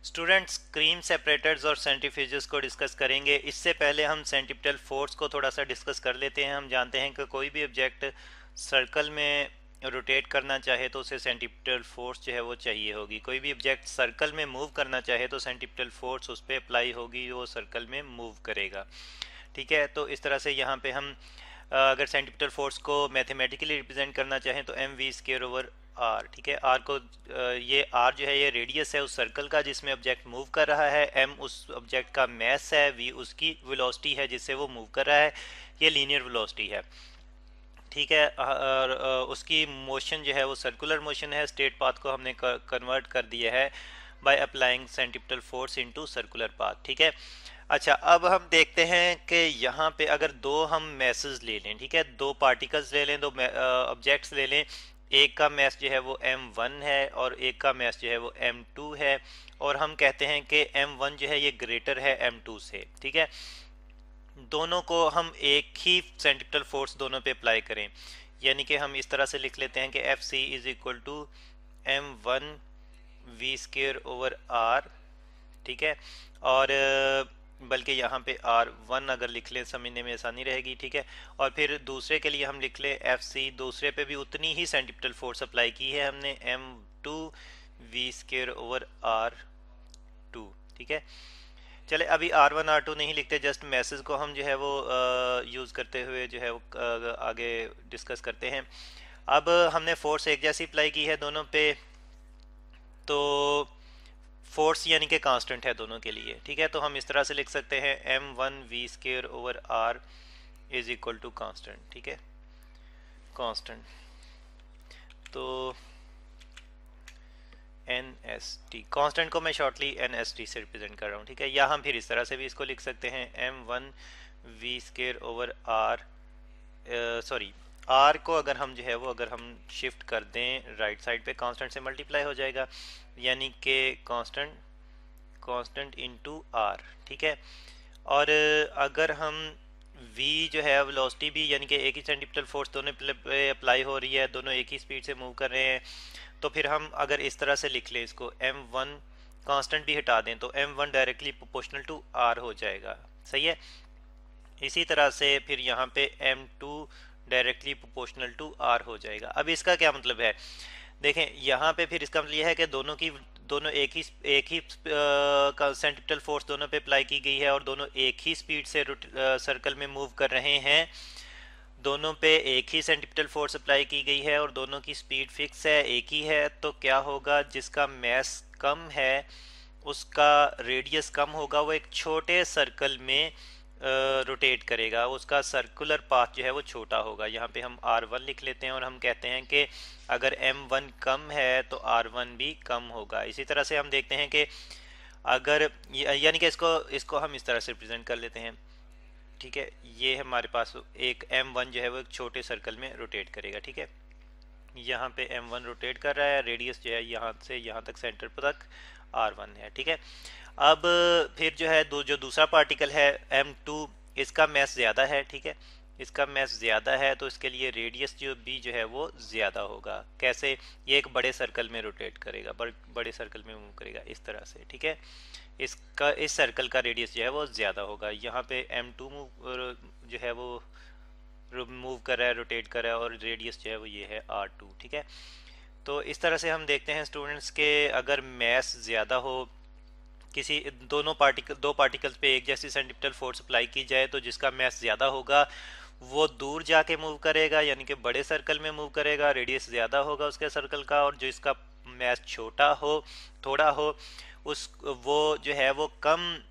Students, cream separators और centrifuges को discuss करेंगे। इससे पहले हम सेंट्रिपेटल फोर्स को थोड़ा सा डिस्कस कर लेते हैं। हम जानते हैं कि कोई भी ऑब्जेक्ट सर्कल में रोटेट करना चाहे तो उसे सेंट्रिपेटल फोर्स जो है वो चाहिए होगी। कोई भी ऑब्जेक्ट सर्कल में मूव करना चाहे तो सेंट्रिपेटल फोर्स उस पर अप्लाई होगी, वो सर्कल में मूव करेगा। ठीक है, तो इस तरह से यहाँ पे हम अगर सेंट्रिपेटल फोर्स को मैथमेटिकली रिप्रेजेंट करना चाहें तो m v square over r. ठीक है, आर को ये आर जो है ये रेडियस है उस सर्कल का जिसमें ऑब्जेक्ट मूव कर रहा है, एम उस ऑब्जेक्ट का मैस है, वी उसकी वेलोसिटी है जिससे वो मूव कर रहा है, ये लीनियर वेलोसिटी है। ठीक है, और उसकी मोशन जो है वो सर्कुलर मोशन है। स्ट्रेट पाथ को हमने कन्वर्ट कर दिया है by applying centripetal force into circular path. ठीक है, अच्छा अब हम देखते हैं कि यहाँ पे अगर दो हम मैसेज ले लें, ठीक है, दो पार्टिकल्स ले लें, दो ऑब्जेक्ट्स ले लें। एक का मैस जो है वो m1 है और एक का मैस जो है वो m2 है, और हम कहते हैं कि m1 जो है ये ग्रेटर है m2 से। ठीक है, दोनों को हम एक ही सेंट्रिपेटल फोर्स दोनों पे अप्लाई करें, यानी कि हम इस तरह से लिख लेते हैं कि F C is equal to m1 v square over r. ठीक है, और बल्कि यहाँ पे R1 अगर लिख लें समझने में आसानी रहेगी। ठीक है, और फिर दूसरे के लिए हम लिख लें FC, दूसरे पे भी उतनी ही सेंट्रिपेटल फोर्स अप्लाई की है हमने, M2 we square over R2। ठीक है, चले अभी R1 R2 नहीं लिखते, जस्ट मैसेज को हम जो है वो यूज़ करते हुए जो है वो आगे डिस्कस करते हैं। अब हमने फोर्स एक जैसी अप्लाई की है दोनों पे, तो फोर्स यानी कि कांस्टेंट है दोनों के लिए। ठीक है, तो हम इस तरह से लिख सकते हैं m1 v square over r is equal to constant. ठीक है, कांस्टेंट तो एन एस टी, कांस्टेंट को मैं शॉर्टली एन एस टी से रिप्रेजेंट कर रहा हूँ। ठीक है, या हम फिर इस तरह से भी इसको लिख सकते हैं m1 v square over r, sorry r को अगर हम जो है वो अगर हम शिफ्ट कर दें राइट साइड पे, कांस्टेंट से मल्टीप्लाई हो जाएगा, यानी कि कांस्टेंट कांस्टेंट इनटू आर। ठीक है, और अगर हम v जो है वेलोसिटी भी यानी कि एक ही सेंट्रिपेटल फोर्स दोनों पे अप्लाई हो रही है, दोनों एक ही स्पीड से मूव कर रहे हैं, तो फिर हम अगर इस तरह से लिख लें इसको m1 कांस्टेंट भी हटा दें तो m1 directly proportional to r हो जाएगा। सही है, इसी तरह से फिर यहाँ पे m2 directly proportional to r हो जाएगा। अब इसका क्या मतलब है, देखें यहाँ पे फिर इसका मतलब यह है कि दोनों एक ही सेंट्रिपेटल फोर्स दोनों पे अप्लाई की गई है और दोनों एक ही स्पीड से सर्कल में मूव कर रहे हैं। दोनों पे एक ही सेंट्रिपेटल फोर्स अप्लाई की गई है और दोनों की स्पीड फिक्स है, एक ही है। तो क्या होगा, जिसका मैस कम है उसका रेडियस कम होगा, वो एक छोटे सर्कल में रोटेट करेगा, उसका सर्कुलर पाथ जो है वो छोटा होगा। यहाँ पे हम R1 लिख लेते हैं और हम कहते हैं कि अगर M1 कम है तो R1 भी कम होगा। इसी तरह से हम देखते हैं कि अगर यानी कि इसको इसको हम इस तरह से रिप्रेजेंट कर लेते हैं। ठीक है, ये हमारे पास एक M1 जो है वो एक छोटे सर्कल में रोटेट करेगा। ठीक है, यहाँ पे M1 रोटेट कर रहा है, रेडियस जो है यहाँ से यहाँ तक सेंटर तक R1 है। ठीक है, अब फिर जो है जो दूसरा पार्टिकल है M2, इसका मैस ज़्यादा है। ठीक है, इसका मैस ज़्यादा है तो इसके लिए रेडियस जो है वो ज़्यादा होगा। कैसे, ये एक बड़े सर्कल में रोटेट करेगा, बड़े सर्कल में मूव करेगा इस तरह से। ठीक है, इसका इस सर्कल का रेडियस जो है वो ज़्यादा होगा। यहाँ पे M2 जो है वो मूव कर रहा है, रोटेट कर रहा है, और रेडियस जो है वो ये है R2। ठीक है, तो इस तरह से हम देखते हैं स्टूडेंट्स के अगर मैस ज़्यादा हो, किसी दो पार्टिकल्स पे एक जैसी सेंट्रिपेटल फोर्स अप्लाई की जाए तो जिसका मैस ज़्यादा होगा वो दूर जाके मूव करेगा, यानी कि बड़े सर्कल में मूव करेगा, रेडियस ज़्यादा होगा उसके सर्कल का, और जो इसका मैस छोटा हो, थोड़ा हो, उस वो जो है वो कम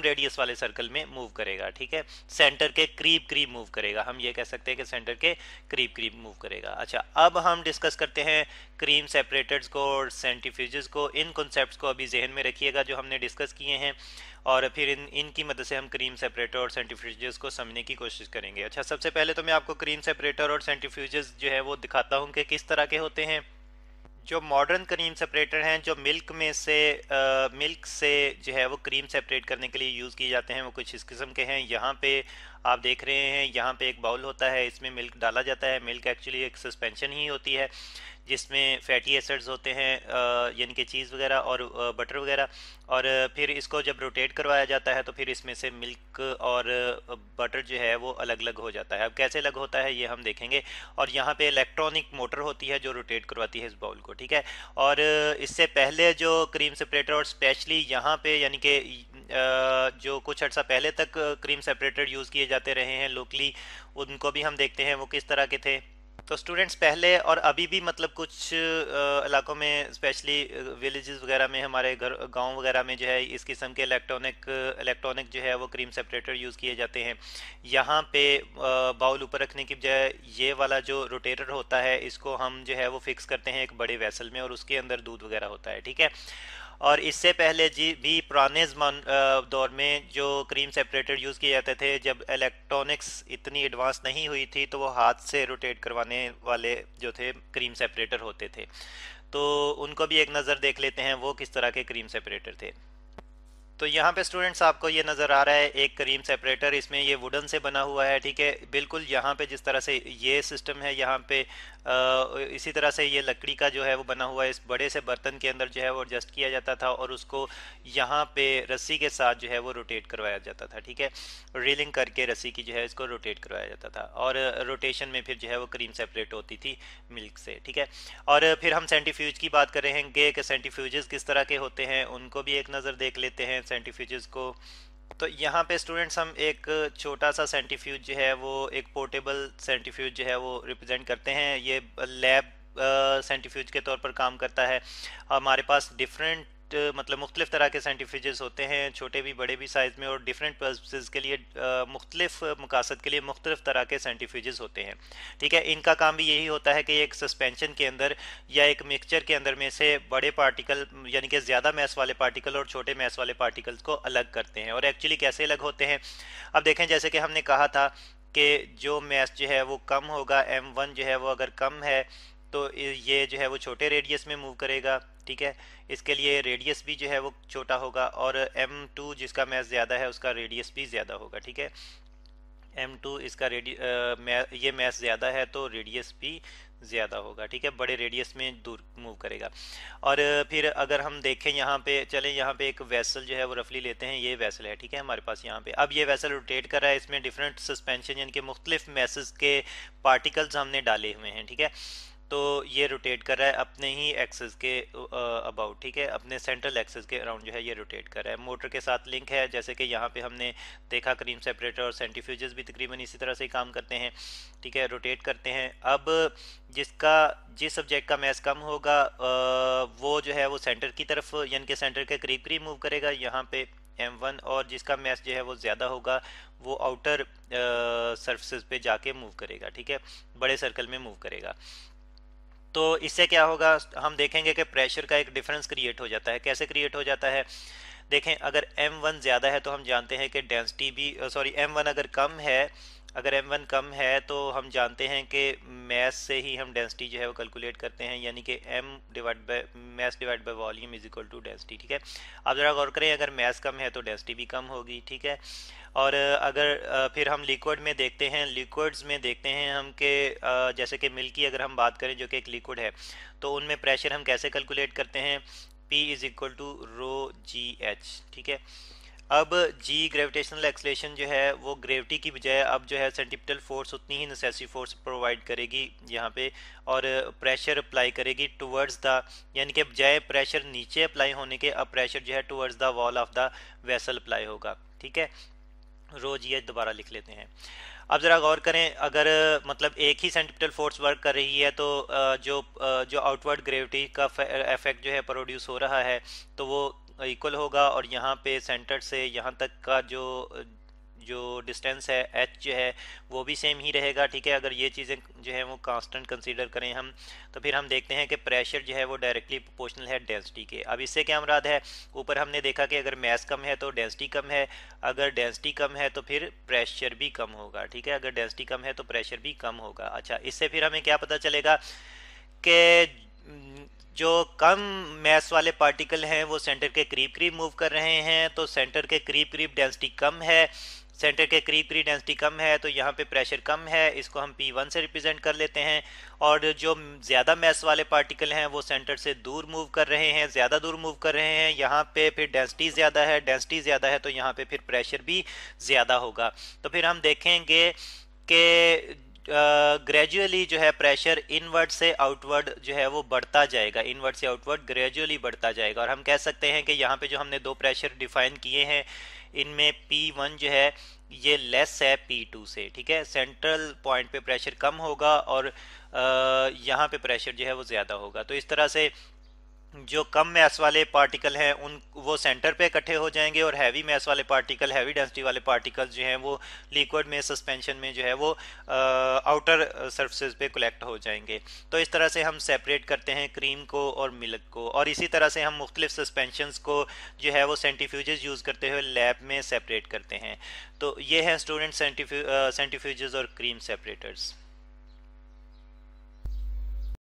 रेडियस वाले सर्कल में मूव करेगा। ठीक है, सेंटर के करीब करीब मूव करेगा, हम ये कह सकते हैं कि सेंटर के करीब करीब मूव करेगा। अच्छा, अब हम डिस्कस करते हैं क्रीम सेपरेटर्स को और सेंट्रीफ्यूजेस को। इन कॉन्सेप्ट्स को अभी जहन में रखिएगा जो हमने डिस्कस किए हैं, और फिर इनकी मदद से हम क्रीम सेपरेटर और सेंट्रीफ्यूजेस को समझने की कोशिश करेंगे। अच्छा, सबसे पहले तो मैं आपको क्रीम सेपरेटर और सेंट्रीफ्यूजेस जो है वो दिखाता हूँ कि किस तरह के होते हैं। जो मॉडर्न क्रीम सेपरेटर हैं, जो मिल्क से जो है वो क्रीम सेपरेट करने के लिए यूज़ किए जाते हैं, वो कुछ इस किस्म के हैं। यहाँ पे आप देख रहे हैं, यहाँ पे एक बाउल होता है, इसमें मिल्क डाला जाता है। मिल्क एक्चुअली एक सस्पेंशन ही होती है जिसमें फैटी एसिड्स होते हैं, यानी कि चीज़ वगैरह और बटर वगैरह। और फिर इसको जब रोटेट करवाया जाता है तो फिर इसमें से मिल्क और बटर जो है वो अलग अलग हो जाता है। अब कैसे अलग होता है ये हम देखेंगे। और यहाँ पे इलेक्ट्रॉनिक मोटर होती है जो रोटेट करवाती है इस बाउल को, ठीक है। और इससे पहले जो क्रीम सेपरेटर, और स्पेशली यहाँ पे यानी कि जो कुछ अर्सा पहले तक क्रीम सेपरेटर यूज़ किए जाते रहे हैं लोकली, उनको भी हम देखते हैं वो किस तरह के थे। तो स्टूडेंट्स पहले और अभी भी मतलब कुछ इलाकों में, स्पेशली विलेजेस वगैरह में, हमारे घर गांव वगैरह में जो है इस किस्म के इलेक्ट्रॉनिक जो है वो क्रीम सेपरेटर यूज़ किए जाते हैं। यहाँ पे बाउल ऊपर रखने की बजाय ये वाला जो रोटेटर होता है इसको हम जो है वो फिक्स करते हैं एक बड़े वेसल में, और उसके अंदर दूध वगैरह होता है, ठीक है। और इससे पहले जी भी पुराने दौर में जो क्रीम सेपरेटर यूज़ किए जाते थे, जब इलेक्ट्रॉनिक्स इतनी एडवांस नहीं हुई थी, तो वो हाथ से रोटेट करवाने वाले जो थे क्रीम सेपरेटर होते थे। तो उनको भी एक नज़र देख लेते हैं वो किस तरह के क्रीम सेपरेटर थे। तो यहाँ पे स्टूडेंट्स आपको ये नज़र आ रहा है एक क्रीम सेपरेटर, इसमें ये वुडन से बना हुआ है, ठीक है। बिल्कुल यहाँ पे जिस तरह से ये सिस्टम है, यहाँ पे इसी तरह से ये लकड़ी का जो है वो बना हुआ है। इस बड़े से बर्तन के अंदर जो है वो एडजस्ट किया जाता था और उसको यहाँ पे रस्सी के साथ जो है वो रोटेट करवाया जाता था, ठीक है। रीलिंग करके रस्सी की जो है इसको रोटेट करवाया जाता था, और रोटेशन में फिर जो है वो क्रीम सेपरेट होती थी मिल्क से, ठीक है। और फिर हम सेंट्रीफ्यूज की बात कर रहे हैं कि सेंट्रीफ्यूजेस किस तरह के होते हैं, उनको भी एक नज़र देख लेते हैं सेंट्रीफ्यूजेस को। तो यहाँ पे स्टूडेंट्स हम एक छोटा सा सेंट्रीफ्यूज जो है वो एक पोर्टेबल सेंट्रीफ्यूज जो है वो रिप्रेजेंट करते हैं। ये लैब सेंट्रीफ्यूज के तौर पर काम करता है। हमारे पास डिफरेंट मतलब मुख्तलिफ तरह के सेंट्रीफ्यूजेस होते हैं, छोटे भी बड़े भी साइज़ में, और डिफरेंट पर्पसेस के लिए मुख्तलिफ मकासद के लिए मुख्तलिफ तरह के सेंट्रीफ्यूजेस होते हैं, ठीक है। इनका काम भी यही होता है कि एक सस्पेंशन के अंदर या एक मिक्सचर के अंदर में से बड़े पार्टिकल यानी कि ज़्यादा मैस वाले पार्टिकल और छोटे मैस वाले पार्टिकल्स को अलग करते हैं। और एक्चुअली कैसे अलग होते हैं, अब देखें, जैसे कि हमने कहा था कि जो मैस जो है वो कम होगा, M1 जो है वो अगर कम है तो ये जो है वो छोटे रेडियस में मूव करेगा, ठीक है। इसके लिए रेडियस भी जो है वो छोटा होगा, और M2 जिसका मैस ज़्यादा है उसका रेडियस भी ज़्यादा होगा, ठीक है। M2 इसका ये मैस ज़्यादा है तो रेडियस भी ज़्यादा होगा, ठीक है, बड़े रेडियस में दूर मूव करेगा। और फिर अगर हम देखें यहाँ पे, चलें यहाँ पे एक वेसल जो है वो रफली लेते हैं, ये वेसल है, ठीक है, हमारे पास यहाँ पे। अब ये वेसल रोटेट कर रहा है, इसमें डिफरेंट सस्पेंशन यानी कि मुख्तलिफ मैसेस के पार्टिकल्स हमने डाले हुए हैं, ठीक है। तो ये रोटेट कर रहा है अपने ही एक्सेस के अबाउट, ठीक है, अपने सेंट्रल एक्सेस के अराउंड जो है ये रोटेट कर रहा है। मोटर के साथ लिंक है, जैसे कि यहाँ पे हमने देखा क्रीम सेपरेटर और सेंट्रीफ्यूजेस भी तकरीबन इसी तरह से ही काम करते हैं, ठीक है, रोटेट करते हैं। अब जिस सब्जेक्ट का मैस कम होगा वो जो है वो सेंटर की तरफ यानी कि सेंटर के करीब करीब मूव करेगा यहाँ पे M1, और जिसका मैस जो है वो ज़्यादा होगा वो आउटर सरफेस पे जाके मूव करेगा, ठीक है, बड़े सर्कल में मूव करेगा। तो इससे क्या होगा, हम देखेंगे कि प्रेशर का एक डिफरेंस क्रिएट हो जाता है। कैसे क्रिएट हो जाता है, देखें, अगर M1 ज़्यादा है तो हम जानते हैं कि डेंसिटी भी M1 अगर कम है, अगर M1 कम है तो हम जानते हैं कि मैस से ही हम डेंसिटी जो है वो कैलकुलेट करते हैं, यानी कि mass divide by volume is equal to density, ठीक है। आप ज़रा गौर करें, अगर मैस कम है तो डेंसिटी भी कम होगी, ठीक है। और अगर फिर हम लिक्विड में देखते हैं, लिक्विड्स में देखते हैं हम कि जैसे कि मिल्क की अगर हम बात करें जो कि एक लिक्विड है, तो उनमें प्रेशर हम कैसे कैलकुलेट करते हैं, P is equal to rho g h, ठीक है। अब जी ग्रेविटेशनल एक्सलेशन जो है वो ग्रेविटी की बजाय अब जो है सेंट्रीपिटल फोर्स उतनी ही नेसेसरी फोर्स प्रोवाइड करेगी यहाँ पे, और प्रेशर अप्लाई करेगी टुवर्ड्स द, यानी कि बजाय प्रेशर नीचे अप्लाई होने के अब प्रेशर जो है towards the wall of the vessel apply होगा, ठीक है। रोज ये दोबारा लिख लेते हैं। अब ज़रा गौर करें, अगर मतलब एक ही सेंट्रीपिटल फोर्स वर्क कर रही है तो जो आउटवर्ड ग्रेविटी का इफेक्ट जो है प्रोड्यूस हो रहा है तो वो इक्वल होगा, और यहाँ पे सेंटर से यहाँ तक का जो डिस्टेंस है h जो है वो भी सेम ही रहेगा, ठीक है। अगर ये चीज़ें जो है वो कांस्टेंट कंसीडर करें हम, तो फिर हम देखते हैं कि प्रेशर जो है वो डायरेक्टली प्रोपोर्शनल है डेंसिटी के। अब इससे क्या मुराद है, ऊपर हमने देखा कि अगर मैस कम है तो डेंसिटी कम है, अगर डेंसिटी कम है तो फिर प्रेशर भी कम होगा, ठीक है, अगर डेंसिटी कम है तो प्रेशर भी कम होगा। अच्छा, इससे फिर हमें क्या पता चलेगा कि जो कम मैस वाले पार्टिकल हैं वो सेंटर के करीब करीब मूव कर रहे हैं, तो सेंटर के करीब करीब डेंसिटी कम है, सेंटर के करीब करीब डेंसिटी कम है तो यहाँ पे प्रेशर कम है, इसको हम P1 से रिप्रेजेंट कर लेते हैं। और जो ज़्यादा मैस वाले पार्टिकल हैं वो सेंटर से दूर मूव कर रहे हैं, ज़्यादा दूर मूव कर रहे हैं, यहाँ पे फिर डेंसिटी ज़्यादा है, डेंसिटी ज़्यादा है तो यहाँ पे फिर प्रेशर भी ज़्यादा होगा। तो फिर हम देखेंगे कि ग्रेजुअली जो है प्रेशर इनवर्ड से आउटवर्ड जो है वो बढ़ता जाएगा, इनवर्ड से आउटवर्ड ग्रेजुअली बढ़ता जाएगा। और हम कह सकते हैं कि यहाँ पे जो हमने दो प्रेशर डिफाइन किए हैं इनमें P1 जो है ये लेस है P2 से, ठीक है। सेंट्रल पॉइंट पे प्रेशर कम होगा और यहाँ पे प्रेशर जो है वो ज़्यादा होगा। तो इस तरह से जो कम मैस वाले पार्टिकल हैं उन वो सेंटर पे इकट्ठे हो जाएंगे और हैवी मैस वाले पार्टिकल, हैवी डेंसिटी वाले पार्टिकल्स जो हैं वो लिक्विड में, सस्पेंशन में जो है वो आउटर सरफेस पे कलेक्ट हो जाएंगे। तो इस तरह से हम सेपरेट करते हैं क्रीम को और मिल्क को। और इसी तरह से हम मुख्तलिफ सस्पेंशंस को जो है वो सेंट्रीफ्यूजेस यूज़ करते हुए लैब में सेपरेट करते हैं। तो ये है स्टूडेंट सेंट्रीफ्यूजेस और क्रीम सेपरेटर्स।